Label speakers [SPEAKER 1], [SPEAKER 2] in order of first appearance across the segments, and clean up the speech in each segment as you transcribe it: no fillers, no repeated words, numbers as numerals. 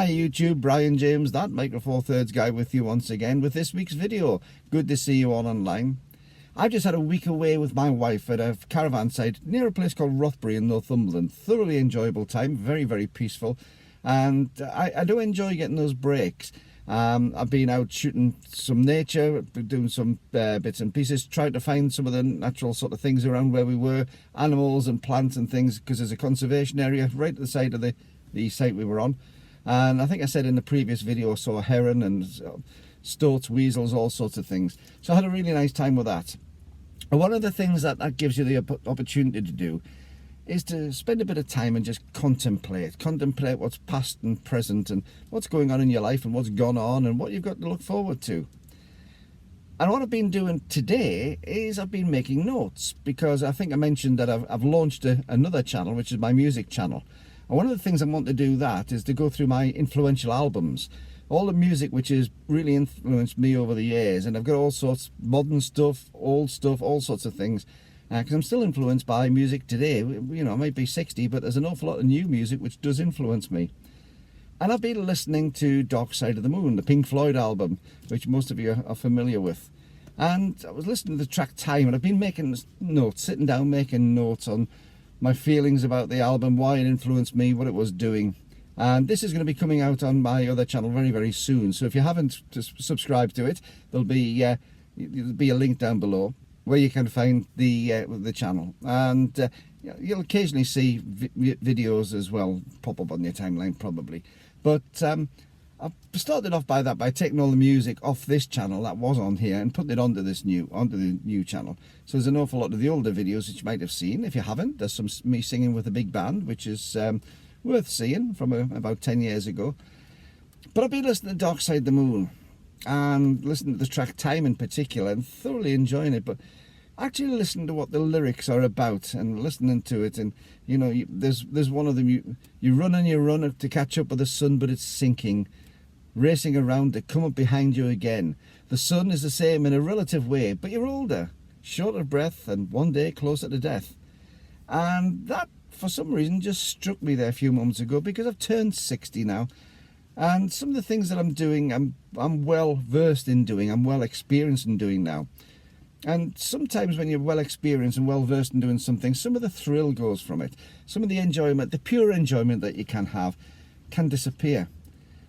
[SPEAKER 1] Hi YouTube, Brian James, that Micro Four Thirds guy with you once again with this week's video. Good to see you all online. I've just had a week away with my wife at a caravan site near a place called Rothbury in Northumberland. Thoroughly enjoyable time, very, very peaceful. And I do enjoy getting those breaks. I've been out shooting some nature, doing some bits and pieces, trying to find some of the natural sort of things around where we were, animals and plants and things, because there's a conservation area right at the side of the site we were on. And I think I said in the previous video I saw a heron and stoats, weasels, all sorts of things. So I had a really nice time with that. And one of the things that gives you the opportunity to do is to spend a bit of time and just contemplate what's past and present and what's going on in your life and what's gone on and what you've got to look forward to. And what I've been doing today is I've been making notes, because I think I mentioned that I've launched another channel, which is my music channel. And one of the things I want to do that is to go through my influential albums, all the music which has really influenced me over the years. And I've got all sorts, modern stuff, old stuff, all sorts of things. Because I'm still influenced by music today. You know, I might be 60, but there's an awful lot of new music which does influence me. And I've been listening to Dark Side of the Moon, the Pink Floyd album, which most of you are familiar with. And I was listening to the track Time, and I've been making notes, sitting down making notes on my feelings about the album, why it influenced me, what it was doing. And this is going to be coming out on my other channel very, very soon. So if you haven't subscribed to it, there'll be a link down below where you can find the channel. And you'll occasionally see videos as well pop up on your timeline probably. But I've started off by taking all the music off this channel that was on here and putting it onto the new channel. So there's an awful lot of the older videos that you might have seen. If you haven't, there's some me singing with a big band, which is worth seeing, from about 10 years ago. But I've been listening to Dark Side of the Moon and listening to the track Time in particular and thoroughly enjoying it, but actually listening to what the lyrics are about and listening to it. And you know, there's one of them, you run and you run to catch up with the sun, but it's sinking, racing around to come up behind you again. The sun is the same in a relative way, but you're older, short of breath, and one day closer to death. And that, for some reason, just struck me there a few moments ago, because I've turned 60 now. And some of the things that I'm doing, I'm well versed in doing, I'm well experienced in doing now. And sometimes when you're well experienced and well versed in doing something, some of the thrill goes from it. Some of the enjoyment, the pure enjoyment that you can have, can disappear.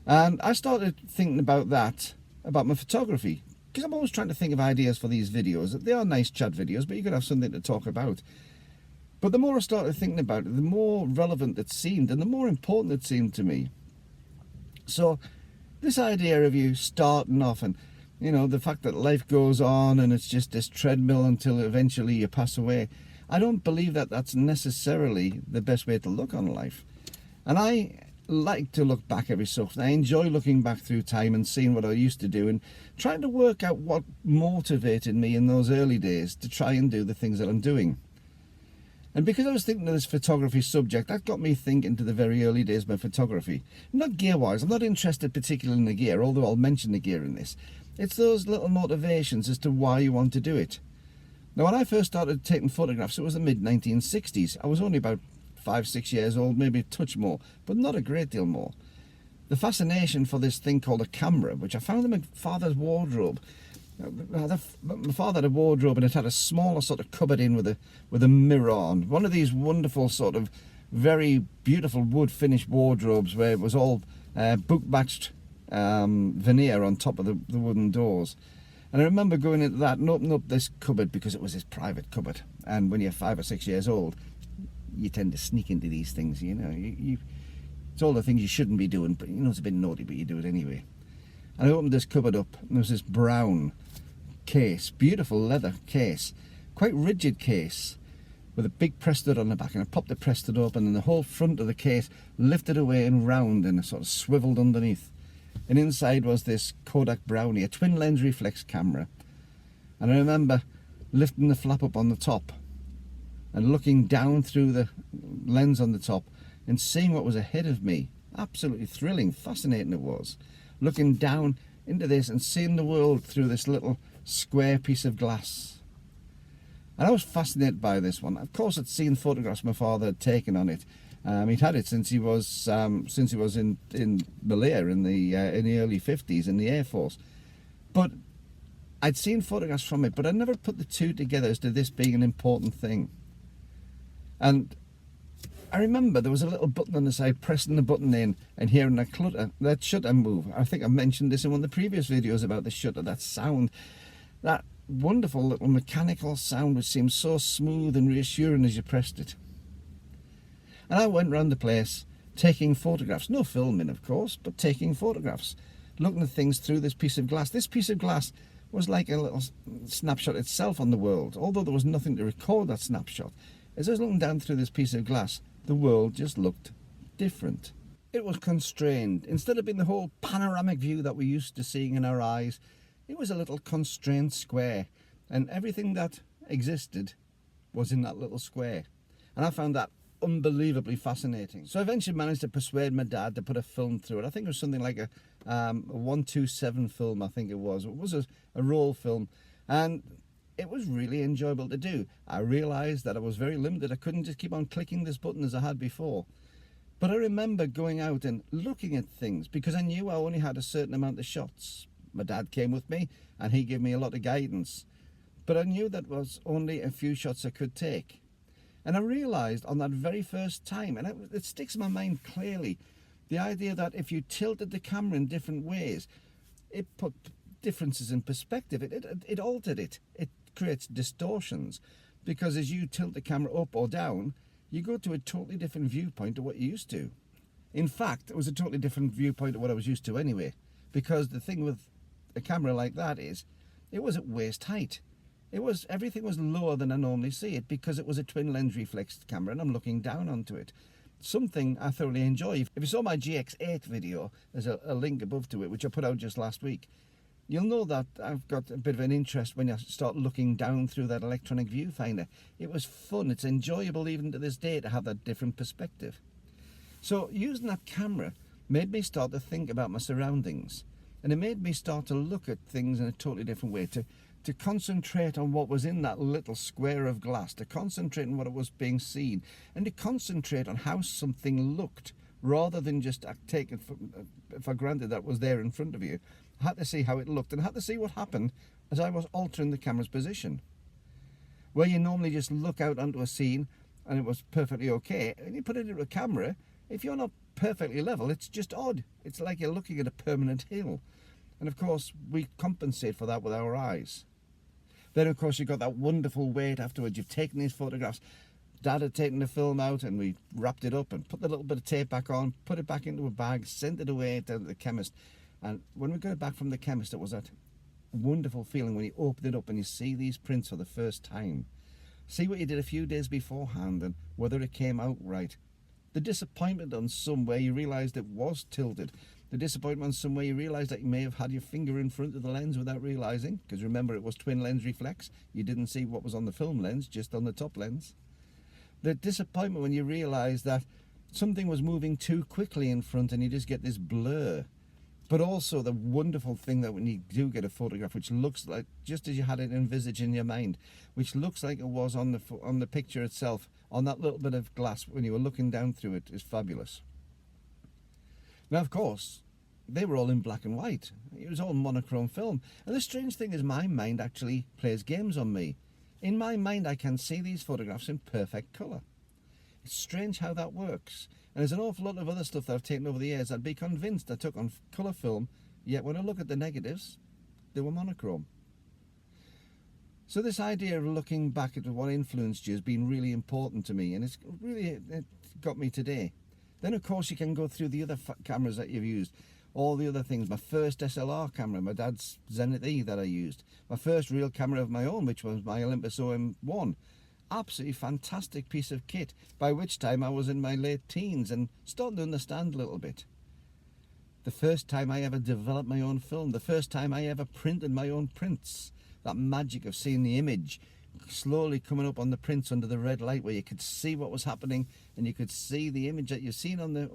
[SPEAKER 1] And I started thinking about that, about my photography, because I'm always trying to think of ideas for these videos. They are nice chat videos, but you could have something to talk about. But the more I started thinking about it, the more relevant it seemed and the more important it seemed to me. So this idea of you starting off and, you know, the fact that life goes on and it's just this treadmill until eventually you pass away, I don't believe that that's necessarily the best way to look on life. And I like to look back every so often. I enjoy looking back through time and seeing what I used to do and trying to work out what motivated me in those early days to try and do the things that I'm doing. And because I was thinking of this photography subject, that got me thinking to the very early days of my photography. Not gear-wise, I'm not interested particularly in the gear, although I'll mention the gear in this. It's those little motivations as to why you want to do it. Now, when I first started taking photographs, it was the mid-1960s. I was only about 5-6 years old, maybe a touch more, but not a great deal more. The fascination for this thing called a camera, which I found in my father's wardrobe. My father had a wardrobe and it had a smaller sort of cupboard in with a mirror on. One of these wonderful sort of very beautiful wood finished wardrobes where it was all book matched veneer on top of the wooden doors. And I remember going into that and opening up this cupboard, because it was his private cupboard. And when you're 5 or 6 years old, you tend to sneak into these things, you know. It's all the things you shouldn't be doing, but you know it's a bit naughty, but you do it anyway. And I opened this cupboard up and there was this brown case, beautiful leather case, quite rigid case, with a big press stud on the back. And I popped the press stud open and the whole front of the case lifted away and round and sort of swiveled underneath. And inside was this Kodak Brownie, a twin lens reflex camera. And I remember lifting the flap up on the top and looking down through the lens on the top and seeing what was ahead of me. Absolutely thrilling, fascinating it was. Looking down into this and seeing the world through this little square piece of glass. And I was fascinated by this one. Of course, I'd seen photographs my father had taken on it. He'd had it since he was in Malaya in the early 50s in the Air Force. But I'd seen photographs from it, but I never put the two together as to this being an important thing. And I remember there was a little button on the side, pressing the button in and hearing that shutter move. I think I mentioned this in one of the previous videos about the shutter, that sound, that wonderful little mechanical sound which seemed so smooth and reassuring as you pressed it. And I went around the place taking photographs, no filming of course, but taking photographs, looking at things through this piece of glass. This piece of glass was like a little snapshot itself on the world, although there was nothing to record that snapshot. As I was looking down through this piece of glass, the world just looked different. It was constrained. Instead of being the whole panoramic view that we're used to seeing in our eyes, it was a little constrained square, and everything that existed was in that little square. And I found that unbelievably fascinating. So I eventually managed to persuade my dad to put a film through it. I think it was something like a 1:2:7 film, I think it was. It was a roll film, and it was really enjoyable to do. I realised that I was very limited. I couldn't just keep on clicking this button as I had before. But I remember going out and looking at things because I knew I only had a certain amount of shots. My dad came with me and he gave me a lot of guidance. But I knew that was only a few shots I could take. And I realised on that very first time, and it sticks in my mind clearly, the idea that if you tilted the camera in different ways, it put differences in perspective. It altered it. It creates distortions because as you tilt the camera up or down, you go to a totally different viewpoint to what you're used to. In fact, it was a totally different viewpoint to what I was used to anyway, because the thing with a camera like that is it was at waist height. Everything was lower than I normally see it because it was a twin lens reflex camera and I'm looking down onto it. Something I thoroughly enjoy. If you saw my GX8 video, there's a link above to it, which I put out just last week. You'll know that I've got a bit of an interest when you start looking down through that electronic viewfinder. It was fun. It's enjoyable even to this day to have that different perspective. So using that camera made me start to think about my surroundings. And it made me start to look at things in a totally different way, to concentrate on what was in that little square of glass, to concentrate on what it was being seen, and to concentrate on how something looked, rather than just take it for granted that it was there in front of you. I had to see how it looked and had to see what happened as I was altering the camera's position. Where you normally just look out onto a scene and it was perfectly okay, and you put it into a camera, if you're not perfectly level, it's just odd. It's like you're looking at a permanent hill. And of course, we compensate for that with our eyes. Then of course you've got that wonderful wait afterwards. You've taken these photographs. Dad had taken the film out and we wrapped it up and put the little bit of tape back on, put it back into a bag, sent it away to the chemist. And when we got it back from the chemist, it was that wonderful feeling when you open it up and you see these prints for the first time. See what you did a few days beforehand and whether it came out right. The disappointment on some where you realised it was tilted. The disappointment on some where you realised that you may have had your finger in front of the lens without realising, because remember it was twin lens reflex. You didn't see what was on the film lens, just on the top lens. The disappointment when you realise that something was moving too quickly in front and you just get this blur. But also the wonderful thing that when you do get a photograph which looks like just as you had it envisaged in your mind, which looks like it was on the picture itself, on that little bit of glass when you were looking down through it, is fabulous. Now of course they were all in black and white. It was all monochrome film, and the strange thing is my mind actually plays games on me. In my mind I can see these photographs in perfect colour. It's strange how that works. And there's an awful lot of other stuff that I've taken over the years I'd be convinced I took on colour film, yet when I look at the negatives, they were monochrome. So this idea of looking back at what influenced you has been really important to me, and it got me today. Then of course you can go through the other cameras that you've used, all the other things. My first SLR camera, my dad's Zenith E that I used. My first real camera of my own, which was my Olympus OM1. Absolutely fantastic piece of kit, by which time I was in my late teens and starting to understand a little bit. The first time I ever developed my own film, the first time I ever printed my own prints. That magic of seeing the image slowly coming up on the prints under the red light, where you could see what was happening and you could see the image that you've seen on the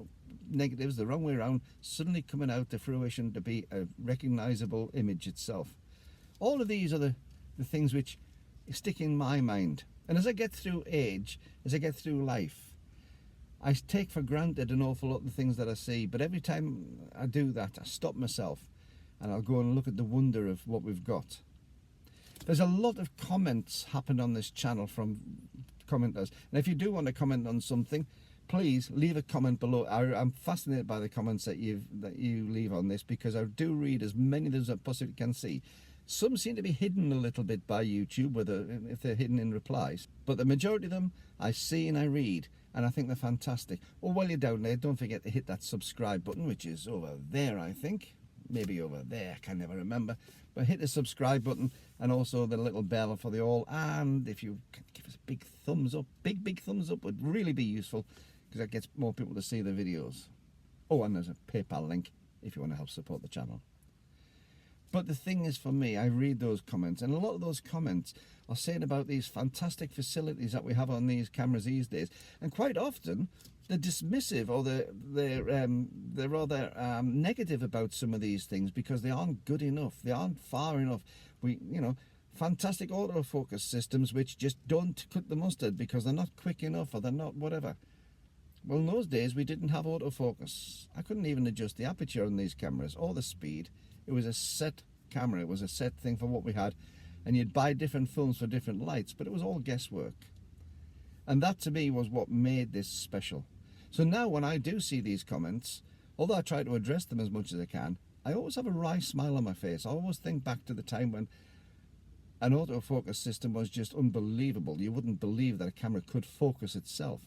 [SPEAKER 1] negatives the wrong way around suddenly coming out to fruition to be a recognizable image itself. All of these are the things which stick in my mind. And as I get through age, as I get through life, I take for granted an awful lot of the things that I see, but every time I do that, I stop myself and I'll go and look at the wonder of what we've got. There's a lot of comments happened on this channel from commenters, and if you do want to comment on something, please leave a comment below. I'm fascinated by the comments that you leave on this, because I do read as many as I possibly can see. Some seem to be hidden a little bit by YouTube, if they're hidden in replies, but the majority of them I see and I read, and I think they're fantastic. Oh, while you're down there, don't forget to hit that subscribe button, which is over there, I think. Maybe over there, I can never remember. But hit the subscribe button, and also the little bell for the all. And if you can give us a big thumbs up, big thumbs up would really be useful, because that gets more people to see the videos. Oh, and there's a PayPal link if you want to help support the channel. But the thing is, for me, I read those comments, and a lot of those comments are saying about these fantastic facilities that we have on these cameras these days, and quite often they're dismissive, or they're rather negative about some of these things, because they aren't good enough, they aren't far enough. Fantastic autofocus systems which just don't cut the mustard because they're not quick enough, or they're not whatever. Well, in those days we didn't have autofocus. I couldn't even adjust the aperture on these cameras or the speed. It was a set camera, it was a set thing for what we had, and you'd buy different films for different lights, but it was all guesswork. And that to me was what made this special. So now when I do see these comments, although I try to address them as much as I can, I always have a wry smile on my face. I always think back to the time when an autofocus system was just unbelievable. You wouldn't believe that a camera could focus itself,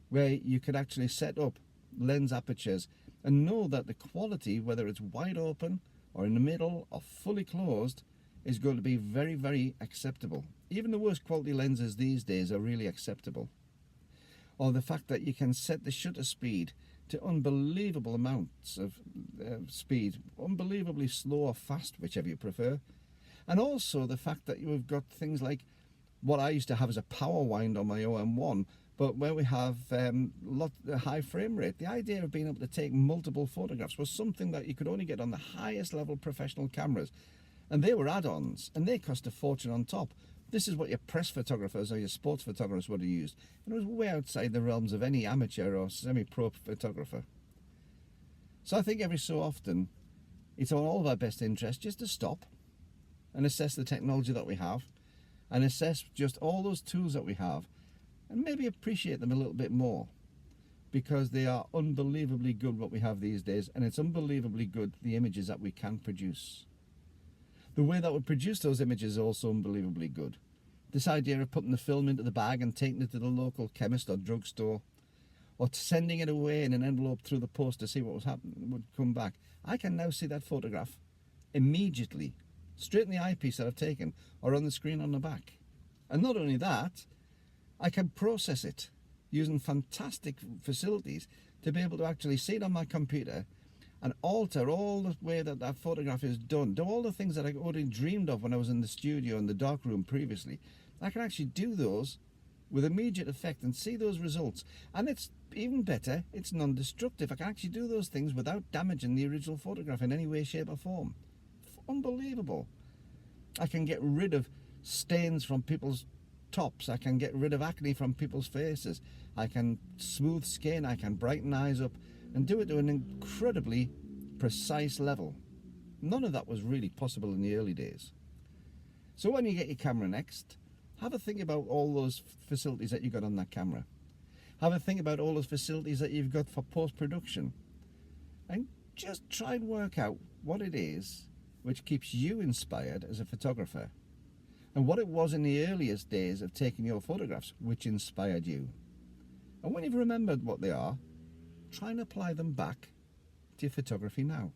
[SPEAKER 1] where you could actually set up lens apertures and know that the quality, whether it's wide open or in the middle or fully closed, is going to be very, very acceptable. Even the worst quality lenses these days are really acceptable. Or the fact that you can set the shutter speed to unbelievable amounts of speed, unbelievably slow or fast, whichever you prefer. And also the fact that you've got things like what I used to have as a power wind on my OM1, but where we have high frame rate. The idea of being able to take multiple photographs was something that you could only get on the highest level professional cameras. And they were add-ons, and they cost a fortune on top. This is what your press photographers or your sports photographers would have used. And it was way outside the realms of any amateur or semi-pro photographer. So I think every so often, it's on all of our best interest just to stop and assess the technology that we have, and assess just all those tools that we have, and maybe appreciate them a little bit more, because they are unbelievably good what we have these days, and it's unbelievably good the images that we can produce. The way that we produce those images is also unbelievably good. This idea of putting the film into the bag and taking it to the local chemist or drugstore, or sending it away in an envelope through the post to see what was happening would come back. I can now see that photograph immediately, straight in the eyepiece that I've taken, or on the screen on the back. And not only that, I can process it using fantastic facilities to be able to actually see it on my computer and alter all the way that that photograph is done, do all the things that I already dreamed of when I was in the studio in the darkroom previously. I can actually do those with immediate effect and see those results. And it's even better, it's non-destructive. I can actually do those things without damaging the original photograph in any way, shape or form. Unbelievable. I can get rid of stains from people's tops. I can get rid of acne from people's faces. I can smooth skin. I can brighten eyes up and do it to an incredibly precise level. None of that was really possible in the early days. So when you get your camera next, have a think about all those facilities that you got on that camera. Have a think about all those facilities that you've got for post-production, and just try and work out what it is which keeps you inspired as a photographer, and what it was in the earliest days of taking your photographs which inspired you. And when you've remembered what they are, try and apply them back to your photography now.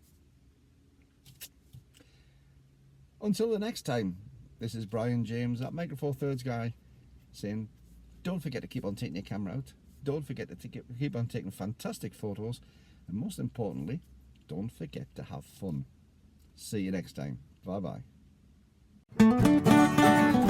[SPEAKER 1] Until the next time, this is Brian James, that Micro Four Thirds guy, saying don't forget to keep on taking your camera out, don't forget to keep on taking fantastic photos, and most importantly, don't forget to have fun. See you next time. Bye bye.